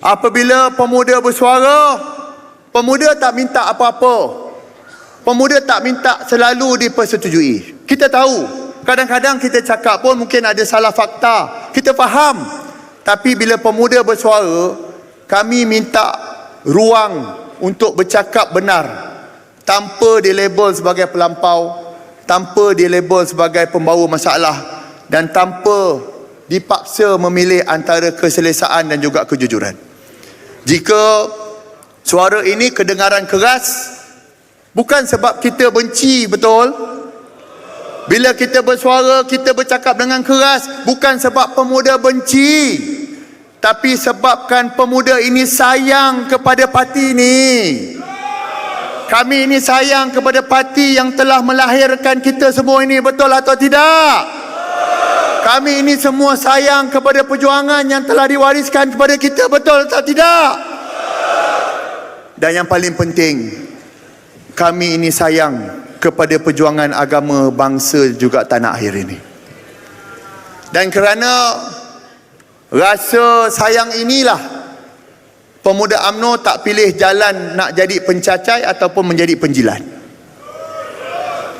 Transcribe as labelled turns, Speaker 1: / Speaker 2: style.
Speaker 1: Apabila pemuda bersuara, pemuda tak minta apa-apa. Pemuda tak minta selalu dipersetujui. Kita tahu, kadang-kadang kita cakap pun mungkin ada salah fakta. Kita faham. Tapi bila pemuda bersuara, kami minta ruang untuk bercakap benar. Tanpa dilabel sebagai pelampau, tanpa dilabel sebagai pembawa masalah, dan tanpa dipaksa memilih antara keselesaan dan juga kejujuran. Jika suara ini kedengaran keras, bukan sebab kita benci, betul? Bila kita bersuara, kita bercakap dengan keras, bukan sebab pemuda benci, tapi sebabkan pemuda ini sayang kepada parti ini. Kami ini sayang kepada parti yang telah melahirkan kita semua ini, betul atau tidak? Kami ini semua sayang kepada perjuangan yang telah diwariskan kepada kita, betul atau tidak? Dan yang paling penting, kami ini sayang kepada perjuangan agama, bangsa juga tanah air ini. Dan kerana rasa sayang inilah, pemuda UMNO tak pilih jalan nak jadi pencacai ataupun menjadi penjilat.